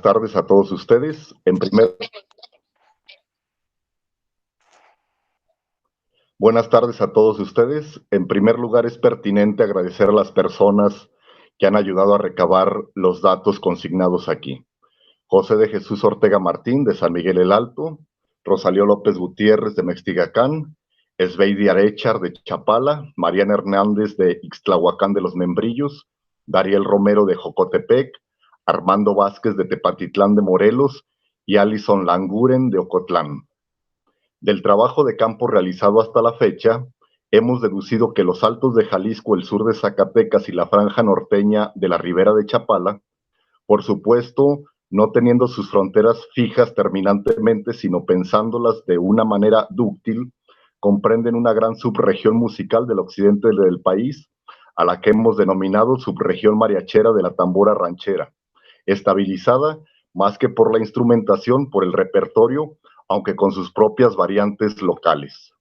Buenas tardes a todos ustedes. Buenas tardes a todos ustedes. En primer lugar, es pertinente agradecer a las personas que han ayudado a recabar los datos consignados aquí. José de Jesús Ortega Martín, de San Miguel el Alto; Rosalío López Gutiérrez, de Mextigacán; Esbeidi Arechar, de Chapala; Mariana Hernández, de Ixtlahuacán de los Membrillos; Dariel Romero, de Jocotepec; Armando Vázquez, de Tepatitlán de Morelos; y Alison Languren, de Ocotlán. Del trabajo de campo realizado hasta la fecha, hemos deducido que los altos de Jalisco, el sur de Zacatecas y la franja norteña de la ribera de Chapala, por supuesto, no teniendo sus fronteras fijas terminantemente, sino pensándolas de una manera dúctil, comprenden una gran subregión musical del occidente del país, a la que hemos denominado subregión mariachera de la tambora ranchera, estabilizada más que por la instrumentación, por el repertorio, aunque con sus propias variantes locales.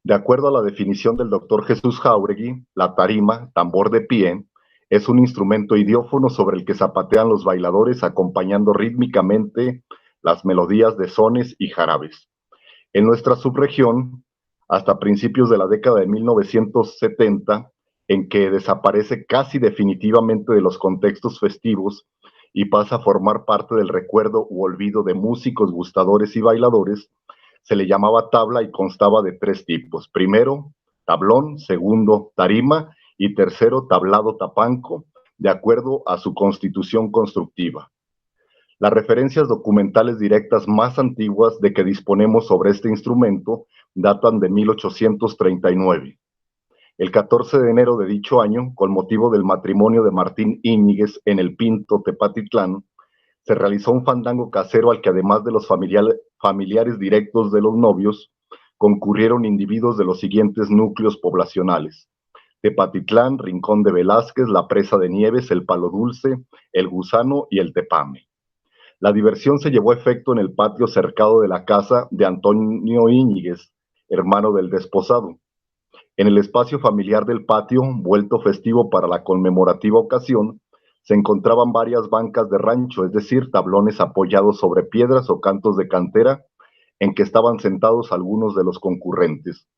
De acuerdo a la definición del doctor Jesús Jáuregui, la tarima, tambor de pie, es un instrumento idiófono sobre el que zapatean los bailadores acompañando rítmicamente las melodías de sones y jarabes. En nuestra subregión, hasta principios de la década de 1970, en que desaparece casi definitivamente de los contextos festivos y pasa a formar parte del recuerdo u olvido de músicos, gustadores y bailadores, se le llamaba tabla y constaba de 3 tipos. Primero, tablón; segundo, tarima; y tercero, tablado tapanco, de acuerdo a su constitución constructiva. Las referencias documentales directas más antiguas de que disponemos sobre este instrumento datan de 1839. El 14 de enero de dicho año, con motivo del matrimonio de Martín Íñiguez en El Pinto, Tepatitlán, se realizó un fandango casero al que, además de los familiares directos de los novios, concurrieron individuos de los siguientes núcleos poblacionales: Tepatitlán, Rincón de Velázquez, La Presa de Nieves, El Palo Dulce, El Gusano y El Tepame. La diversión se llevó a efecto en el patio cercado de la casa de Antonio Íñiguez, hermano del desposado. En el espacio familiar del patio, vuelto festivo para la conmemorativa ocasión, se encontraban varias bancas de rancho, es decir, tablones apoyados sobre piedras o cantos de cantera, en que estaban sentados algunos de los concurrentes.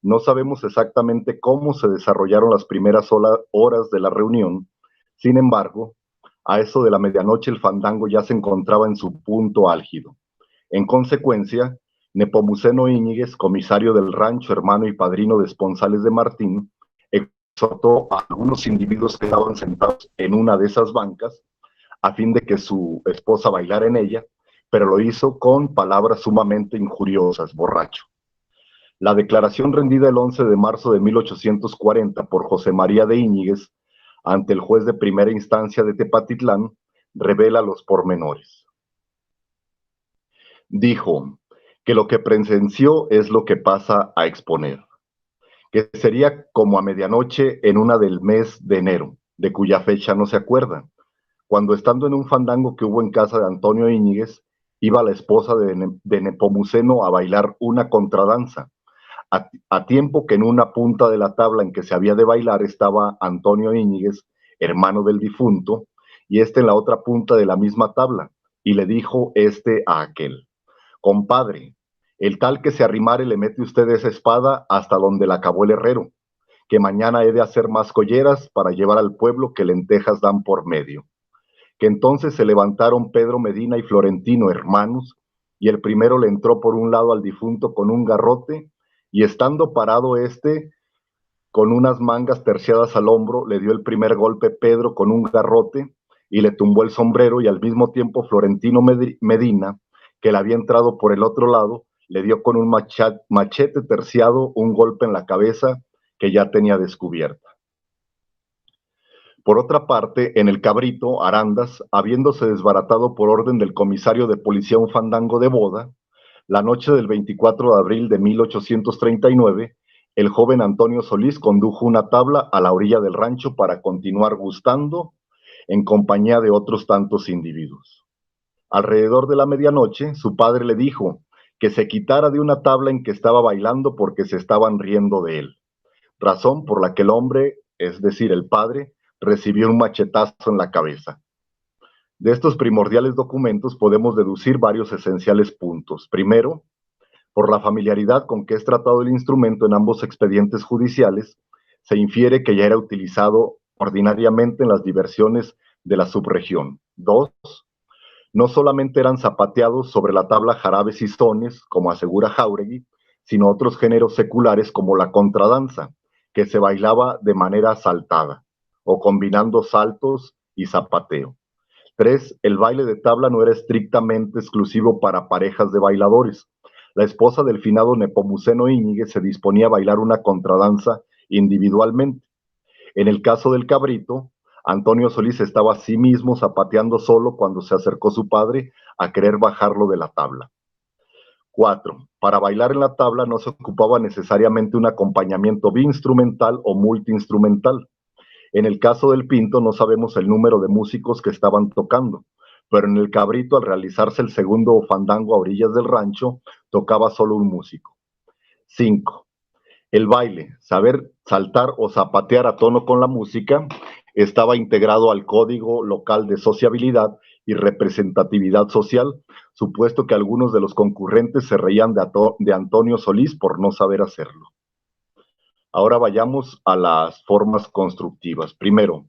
No sabemos exactamente cómo se desarrollaron las primeras horas de la reunión. Sin embargo, a eso de la medianoche el fandango ya se encontraba en su punto álgido. En consecuencia, Nepomuceno Íñiguez, comisario del rancho, hermano y padrino de Esponsales de Martín, exhortó a algunos individuos que estaban sentados en una de esas bancas a fin de que su esposa bailara en ella, pero lo hizo con palabras sumamente injuriosas: borracho. La declaración rendida el 11 de marzo de 1840 por José María de Íñiguez ante el juez de primera instancia de Tepatitlán revela los pormenores. Dijo que lo que presenció es lo que pasa a exponer, que sería como a medianoche en una del mes de enero, de cuya fecha no se acuerda, cuando, estando en un fandango que hubo en casa de Antonio Íñiguez, iba la esposa de Nepomuceno a bailar una contradanza, a tiempo que en una punta de la tabla en que se había de bailar estaba Antonio Íñiguez, hermano del difunto, y en la otra punta de la misma tabla, y le dijo a aquel: compadre, el tal que se arrimare le mete usted esa espada hasta donde la acabó el herrero, que mañana he de hacer más colleras para llevar al pueblo que lentejas dan por medio. Que entonces se levantaron Pedro Medina y Florentino, hermanos, y el primero le entró por un lado al difunto con un garrote, y estando parado con unas mangas terciadas al hombro, le dio el primer golpe Pedro con un garrote y le tumbó el sombrero, y al mismo tiempo Florentino Medina, que le había entrado por el otro lado, le dio con un machete terciado un golpe en la cabeza que ya tenía descubierta. Por otra parte, en el Cabrito, Arandas, habiéndose desbaratado por orden del comisario de policía un fandango de boda, la noche del 24 de abril de 1839, el joven Antonio Solís condujo una tabla a la orilla del rancho para continuar gustando en compañía de otros tantos individuos. Alrededor de la medianoche, su padre le dijo que se quitara de una tabla en que estaba bailando porque se estaban riendo de él, razón por la que el hombre, es decir, el padre, recibió un machetazo en la cabeza. De estos primordiales documentos podemos deducir varios esenciales puntos. Primero, por la familiaridad con que es tratado el instrumento en ambos expedientes judiciales, se infiere que ya era utilizado ordinariamente en las diversiones de la subregión. Dos, no solamente eran zapateados sobre la tabla jarabes y sones, como asegura Jáuregui, sino otros géneros seculares como la contradanza, que se bailaba de manera saltada, o combinando saltos y zapateo. Tres, el baile de tabla no era estrictamente exclusivo para parejas de bailadores. La esposa del finado Nepomuceno Íñiguez se disponía a bailar una contradanza individualmente. En el caso del cabrito, Antonio Solís estaba a sí mismo zapateando solo cuando se acercó su padre a querer bajarlo de la tabla. 4. Para bailar en la tabla no se ocupaba necesariamente un acompañamiento biinstrumental o multiinstrumental. En el caso del Pinto no sabemos el número de músicos que estaban tocando, pero en el cabrito, al realizarse el segundo fandango a orillas del rancho, tocaba solo un músico. 5. El baile, saber saltar o zapatear a tono con la música, estaba integrado al código local de sociabilidad y representatividad social, supuesto que algunos de los concurrentes se reían de Antonio Solís por no saber hacerlo. Ahora vayamos a las formas constructivas. Primero,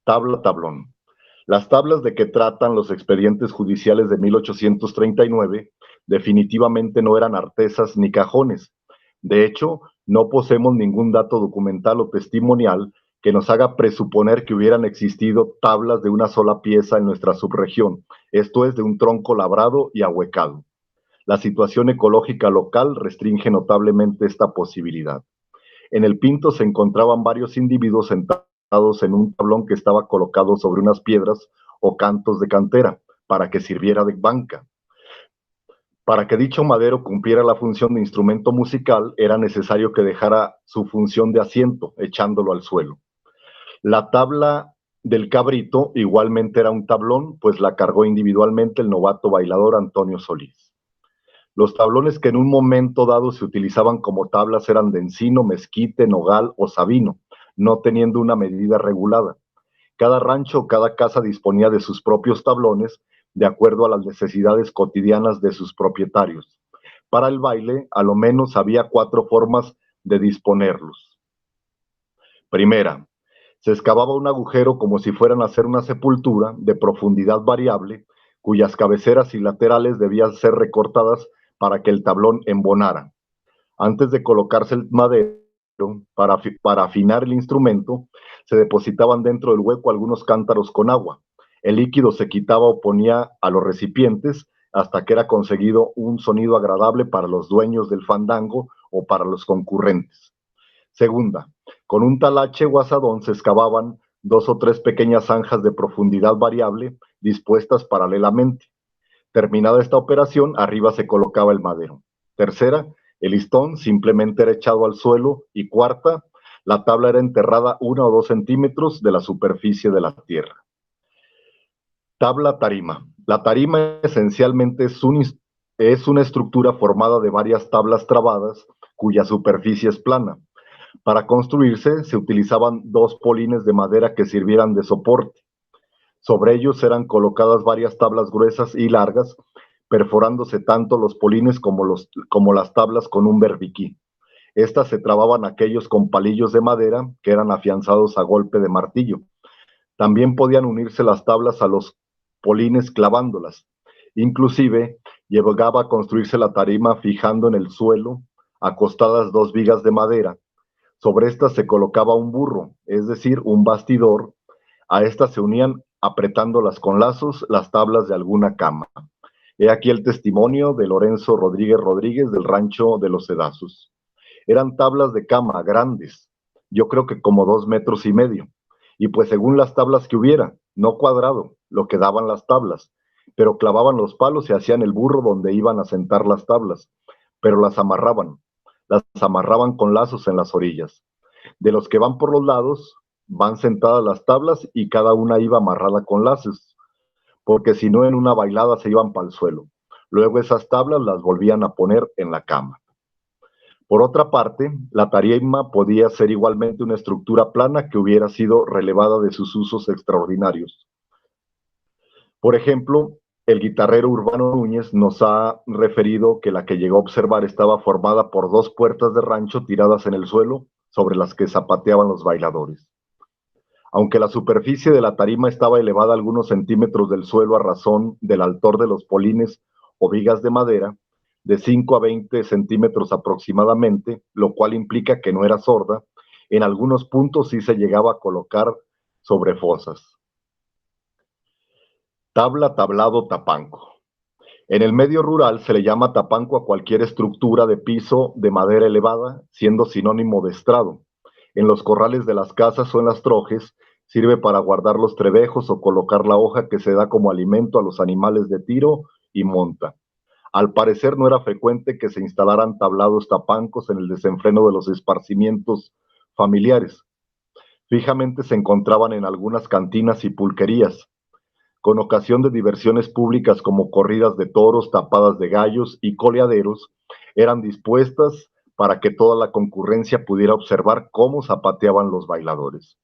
tabla, tablón. Las tablas de que tratan los expedientes judiciales de 1839 definitivamente no eran artesas ni cajones. De hecho, no poseemos ningún dato documental o testimonial que nos haga presuponer que hubieran existido tablas de una sola pieza en nuestra subregión, esto es, de un tronco labrado y ahuecado. La situación ecológica local restringe notablemente esta posibilidad. En el Pinto se encontraban varios individuos sentados en un tablón que estaba colocado sobre unas piedras o cantos de cantera para que sirviera de banca. Para que dicho madero cumpliera la función de instrumento musical, era necesario que dejara su función de asiento, echándolo al suelo. La tabla del cabrito igualmente era un tablón, pues la cargó individualmente el novato bailador Antonio Solís. Los tablones que en un momento dado se utilizaban como tablas eran de encino, mezquite, nogal o sabino, no teniendo una medida regulada. Cada rancho o cada casa disponía de sus propios tablones de acuerdo a las necesidades cotidianas de sus propietarios. Para el baile, a lo menos había 4 formas de disponerlos. Primera, se excavaba un agujero como si fueran a hacer una sepultura de profundidad variable, cuyas cabeceras y laterales debían ser recortadas para que el tablón embonara. Antes de colocarse el madero, para afinar el instrumento, se depositaban dentro del hueco algunos cántaros con agua. El líquido se quitaba o ponía a los recipientes hasta que era conseguido un sonido agradable para los dueños del fandango o para los concurrentes. Segunda, con un talache o asadón se excavaban 2 o 3 pequeñas zanjas de profundidad variable dispuestas paralelamente. Terminada esta operación, arriba se colocaba el madero. Tercera, el listón simplemente era echado al suelo. Y cuarta, la tabla era enterrada 1 o 2 centímetros de la superficie de la tierra. Tabla tarima. La tarima esencialmente es una estructura formada de varias tablas trabadas cuya superficie es plana. Para construirse se utilizaban 2 polines de madera que sirvieran de soporte. Sobre ellos eran colocadas varias tablas gruesas y largas, perforándose tanto los polines como las tablas con un berbiquí. Estas se trababan aquellos con palillos de madera que eran afianzados a golpe de martillo. También podían unirse las tablas a los polines clavándolas. Inclusive llegaba a construirse la tarima fijando en el suelo acostadas 2 vigas de madera. Sobre estas se colocaba un burro, es decir, un bastidor. A estas se unían apretándolas con lazos las tablas de alguna cama. He aquí el testimonio de Lorenzo Rodríguez Rodríguez del rancho de los Cedazos. Eran tablas de cama grandes, yo creo que como 2,5 metros, y pues según las tablas que hubiera, no cuadrado, lo que daban las tablas, pero clavaban los palos y hacían el burro donde iban a sentar las tablas, pero las amarraban con lazos en las orillas. De los que van por los lados, van sentadas las tablas y cada una iba amarrada con lazos, porque si no en una bailada se iban para el suelo. Luego esas tablas las volvían a poner en la cama. Por otra parte, la tarima podía ser igualmente una estructura plana que hubiera sido relevada de sus usos extraordinarios. Por ejemplo, el guitarrero Urbano Núñez nos ha referido que la que llegó a observar estaba formada por 2 puertas de rancho tiradas en el suelo sobre las que zapateaban los bailadores. Aunque la superficie de la tarima estaba elevada algunos centímetros del suelo a razón del altor de los polines o vigas de madera, de 5 a 20 centímetros aproximadamente, lo cual implica que no era sorda, en algunos puntos sí se llegaba a colocar sobre fosas. Tabla, tablado, tapanco. En el medio rural se le llama tapanco a cualquier estructura de piso de madera elevada, siendo sinónimo de estrado. En los corrales de las casas o en las trojes sirve para guardar los trebejos o colocar la hoja que se da como alimento a los animales de tiro y monta. Al parecer no era frecuente que se instalaran tablados tapancos en el desenfreno de los esparcimientos familiares. Fijamente se encontraban en algunas cantinas y pulquerías, con ocasión de diversiones públicas como corridas de toros, tapadas de gallos y coleaderos, eran dispuestas para que toda la concurrencia pudiera observar cómo zapateaban los bailadores.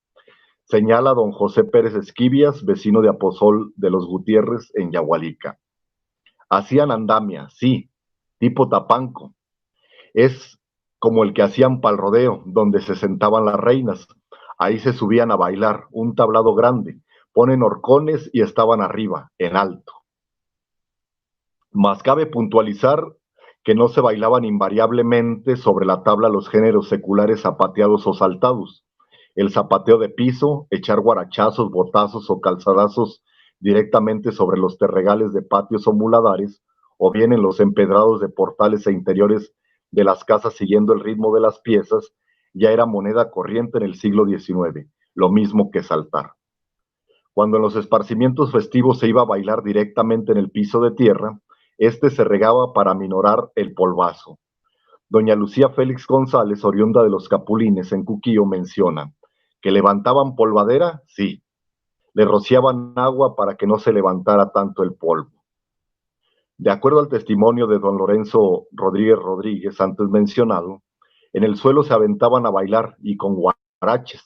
Señala don José Pérez Esquivias, vecino de Aposol de los Gutiérrez en Yahualica. Hacían andamia, sí, tipo tapanco. Es como el que hacían pa'l rodeo, donde se sentaban las reinas. Ahí se subían a bailar, un tablado grande, ponen horcones y estaban arriba, en alto. Mas cabe puntualizar que no se bailaban invariablemente sobre la tabla los géneros seculares zapateados o saltados. El zapateo de piso, echar guarachazos, botazos o calzadazos directamente sobre los terregales de patios o muladares, o bien en los empedrados de portales e interiores de las casas siguiendo el ritmo de las piezas, ya era moneda corriente en el siglo XIX, lo mismo que saltar. Cuando en los esparcimientos festivos se iba a bailar directamente en el piso de tierra, este se regaba para aminorar el polvazo. Doña Lucía Félix González, oriunda de los Capulines, en Cuquío, menciona que levantaban polvadera, sí. Le rociaban agua para que no se levantara tanto el polvo. De acuerdo al testimonio de don Lorenzo Rodríguez Rodríguez, antes mencionado, en el suelo se aventaban a bailar y con guaraches.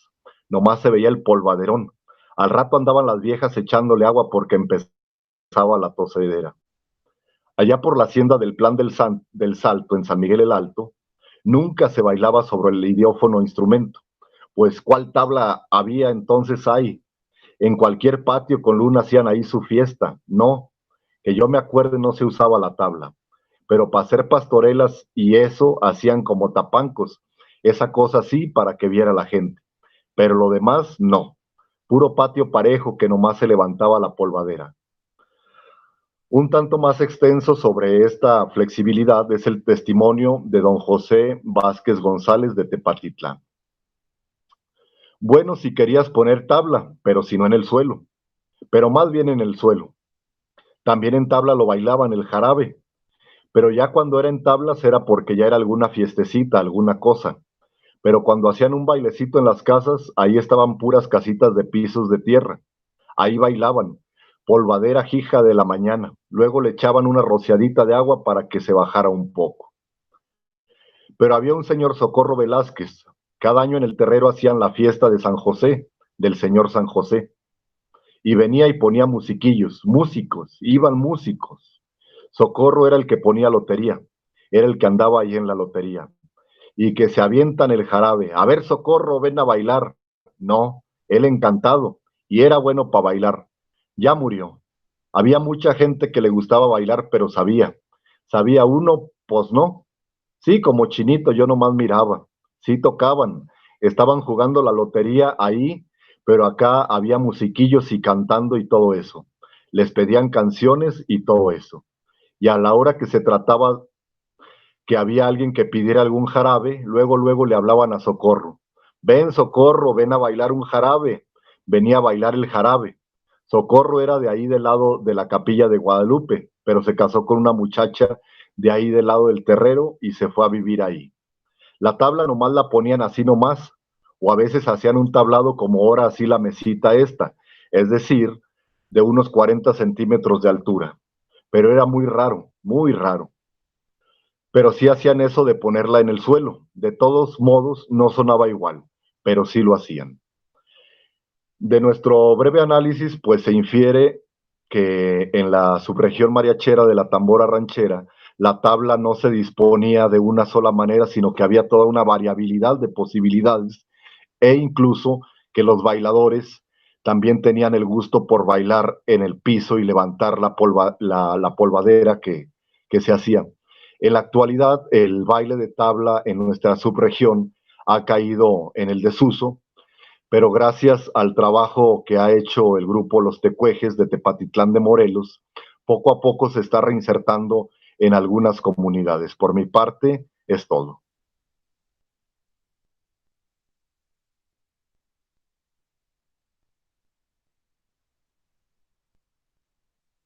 Nomás se veía el polvaderón. Al rato andaban las viejas echándole agua porque empezaba la tosedera. Allá por la hacienda del Plan del Salto, en San Miguel el Alto, nunca se bailaba sobre el idiófono instrumento, pues ¿cuál tabla había entonces ahí? En cualquier patio con luna hacían ahí su fiesta. No, que yo me acuerde no se usaba la tabla, pero para hacer pastorelas y eso hacían como tapancos, esa cosa sí para que viera la gente, pero lo demás no, puro patio parejo que nomás se levantaba la polvadera. Un tanto más extenso sobre esta flexibilidad es el testimonio de don José Vázquez González de Tepatitlán. Bueno, si querías poner tabla, pero si no en el suelo, pero más bien en el suelo. También en tabla lo bailaban el jarabe, pero ya cuando era en tablas era porque ya era alguna fiestecita, alguna cosa. Pero cuando hacían un bailecito en las casas, ahí estaban puras casitas de pisos de tierra. Ahí bailaban, polvadera jija de la mañana. Luego le echaban una rociadita de agua para que se bajara un poco. Pero había un señor Socorro Velázquez. Cada año en el terrero hacían la fiesta de San José, del señor San José. Y venía y ponía musiquillos, músicos, iban músicos. Socorro era el que ponía lotería, era el que andaba ahí en la lotería. Y que se avientan el jarabe. A ver, Socorro, ven a bailar. No, él encantado. Y era bueno para bailar. Ya murió. Había mucha gente que le gustaba bailar, pero sabía. Sabía uno, pues no. Sí, como Chinito, yo nomás miraba. Sí tocaban. Estaban jugando la lotería ahí, pero acá había musiquillos y cantando y todo eso. Les pedían canciones y todo eso. Y a la hora que se trataba que había alguien que pidiera algún jarabe, luego le hablaban a Socorro. Ven, Socorro, ven a bailar un jarabe. Venía a bailar el jarabe. Socorro era de ahí del lado de la capilla de Guadalupe, pero se casó con una muchacha de ahí del lado del terrero y se fue a vivir ahí. La tabla nomás la ponían así nomás, o a veces hacían un tablado como ahora así la mesita esta, es decir, de unos 40 centímetros de altura. Pero era muy raro, muy raro. Pero sí hacían eso de ponerla en el suelo. De todos modos, no sonaba igual, pero sí lo hacían. De nuestro breve análisis, pues se infiere que en la subregión mariachera de la tambora ranchera, la tabla no se disponía de una sola manera, sino que había toda una variabilidad de posibilidades e incluso que los bailadores también tenían el gusto por bailar en el piso y levantar la polvadera que se hacía. En la actualidad, el baile de tabla en nuestra subregión ha caído en el desuso, pero gracias al trabajo que ha hecho el grupo Los Tecuejes de Tepatitlán de Morelos, poco a poco se está reinsertando en algunas comunidades. Por mi parte, es todo.